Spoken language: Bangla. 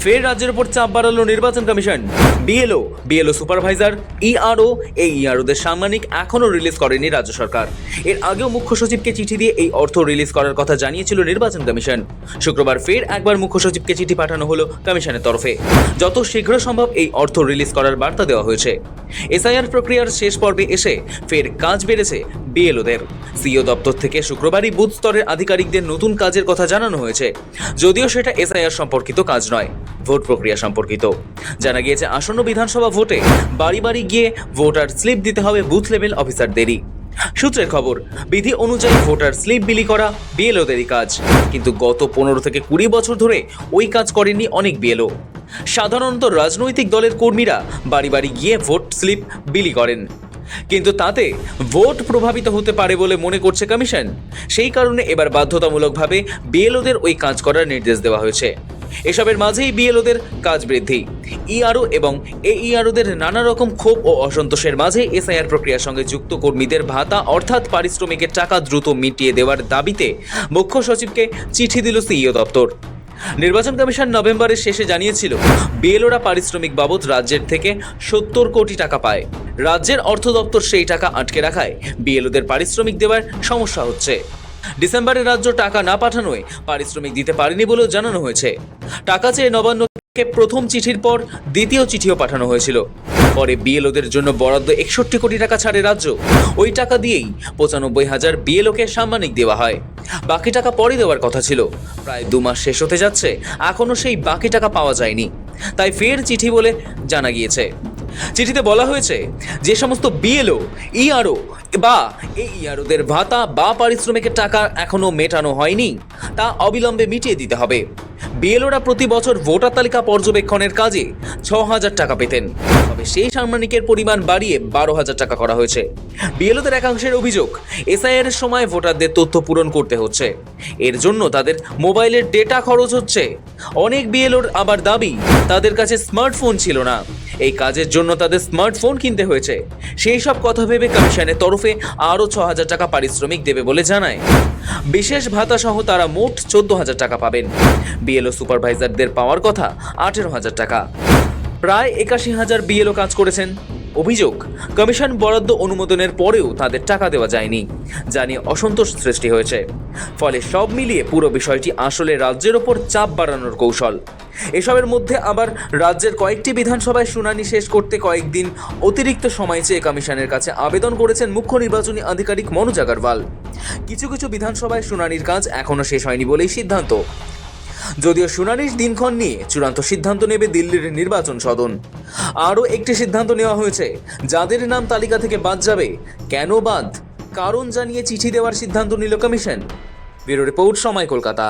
ফের রাজ্যের উপর চাপ বাড়ালো নির্বাচন কমিশন। বিএলও সুপারভাইজার, ইআরও, এই ইআরওদের সাংমানিক এখনও রিলিজ করেনি রাজ্য সরকার। এর আগেও মুখ্য সচিবকে চিঠি দিয়ে এই অর্থ রিলিজ করার কথা জানিয়েছিল নির্বাচন কমিশন। শুক্রবার ফের একবার মুখ্য সচিবকে চিঠি পাঠানো হলো কমিশনের তরফে। যত শীঘ্র সম্ভব এই অর্থ রিলিজ করার বার্তা দেওয়া হয়েছে। এসআইআর প্রক্রিয়ার শেষ পর্বে এসে ফের কাজ বেড়েছে বিএলওদের। সিইও দপ্তর থেকে শুক্রবারই বুথ স্তরের আধিকারিকদের নতুন কাজের কথা জানানো হয়েছে, যদিও সেটা এসআইআর সম্পর্কিত কাজ নয়, ভোট প্রক্রিয়া সম্পর্কিত। জানা গিয়েছে আসন্ন বিধানসভা ভোটে বাড়ি বাড়ি গিয়ে ভোটার স্লিপ দিতে হবে বুথ লেভেল অফিসারদেরই। সূত্রের খবর, বিধি অনুযায়ী ভোটার স্লিপ বিলি করা বিএলওদেরই কাজ, কিন্তু গত 15 থেকে 20 বছর ধরে ওই কাজ করেননি অনেক বিএলও। সাধারণত রাজনৈতিক দলের কর্মীরা বাড়ি বাড়ি গিয়ে ভোট স্লিপ বিলি করেন, কিন্তু তাতে ভোট প্রভাবিত হতে পারে বলে মনে করছে কমিশন। সেই কারণে এবার বাধ্যতামূলকভাবে বিএলওদের ওই কাজ করার নির্দেশ দেওয়া হয়েছে। এসবের মাঝেই বিএলওদের কাজ বৃদ্ধি। ইআরও এবং এইআরওদের নানা রকম ক্ষোভ ও অসন্তোষের মাঝে এসআইআর প্রক্রিয়ার সঙ্গে যুক্ত কর্মীদের ভাতা অর্থাৎ পারিশ্রমিকের টাকা দ্রুত মিটিয়ে দেওয়ার দাবিতে মুখ্য সচিবকে চিঠি দিল সিইও দপ্তর। নির্বাচন কমিশন নভেম্বরের শেষে জানিয়েছিল বিএলওরা পারিশ্রমিক বাবদ রাজ্যের থেকে 70 কোটি টাকা পায়। রাজ্যের অর্থ দপ্তর সেই টাকা আটকে রাখায় বিএলওদের পারিশ্রমিক দেওয়ার সমস্যা হচ্ছে। ডিসেম্বরে রাজ্য টাকা না পাঠানোয় পারিশ্রমিক দিতে পারেনি বলেও জানানো হয়েছে। টাকা চেয়ে নবান্নকে প্রথম চিঠির পর দ্বিতীয় চিঠিও পাঠানো হয়েছিল। পরে বিএলওদের জন্য বরাদ্দ 61 কোটি টাকা ছাড়ে রাজ্য। ওই টাকা দিয়েই 95,000 বিএলওকে সাম্মানিক দেওয়া হয়। বাকি টাকা পরে দেওয়ার কথা ছিল। প্রায় 2 মাস শেষ হতে যাচ্ছে, এখনও সেই বাকি টাকা পাওয়া যায়নি। তাই ফের চিঠি বলে জানা গিয়েছে। চিঠিতে বলা হয়েছে, যে সমস্ত বিএলও, ইআরও বা এইআরওদের ভাতা বা পারিশ্রমিকের টাকা এখনো মেটানো হয়নি, তা অবিলম্বে মিটিয়ে দিতে হবে। বিএলওরা প্রতি বছর ভোটার তালিকা পর্যবেক্ষণের কাজে 6,000 টাকা পেতেন, তবে সেই সাম্মানিকের পরিমাণ বাড়িয়ে 12,000 টাকা করা হয়েছে। বিএলওদের একাংশের অভিযোগ, এসআইআর এর সময় ভোটারদের তথ্য পূরণ করতে হচ্ছে, এর জন্য তাদের মোবাইলের ডেটা খরচ হচ্ছে। অনেক বিএলওর আবার দাবি, তাদের কাছে স্মার্টফোন ছিল না, এই কাজের জন্য তাদের স্মার্টফোন কিনতে হয়েছে। সেই সব কথা ভেবে কমিশনের তরফে আরও 6,000 টাকা পারিশ্রমিক দেবে বলে জানায়। বিশেষ ভাতা সহ তারা মোট 14,000 টাকা পাবেন। বিএলও সুপারভাইজারদের পাওয়ার কথা 18,000 টাকা। প্রায় 81,000 বিএলও কাজ করেছেন। অভিযোগ, কমিশন বরাদ্দ অনুমোদনের পরেও তাদের টাকা দেওয়া যায়নি, যা নিয়ে অসন্তোষ সৃষ্টি হয়েছে। ফলে সব মিলিয়ে পুরো বিষয়টি আসলে রাজ্যের ওপর চাপ বাড়ানোর কৌশল। এসবের মধ্যে আবার রাজ্যের কয়েকটি বিধানসভায় শুনানি শেষ করতে কয়েকদিন অতিরিক্ত সময় চেয়ে কমিশনের কাছে আবেদন করেছেন মুখ্য নির্বাচনী আধিকারিক মনোজ আগরওয়াল। কিছু কিছু বিধানসভায় শুনানির কাজ এখনও শেষ হয়নি বলেই সিদ্ধান্ত। যদিও শুনানির দিনক্ষণ নিয়ে চূড়ান্ত সিদ্ধান্ত নেবে দিল্লির নির্বাচন সদন। আরও একটি সিদ্ধান্ত নেওয়া হয়েছে, যাদের নাম তালিকা থেকে বাদ যাবে, কেন বাদ, কারণ জানিয়ে চিঠি দেওয়ার সিদ্ধান্ত নিল কমিশন। ব্যুরো রিপোর্ট, সময়, কলকাতা।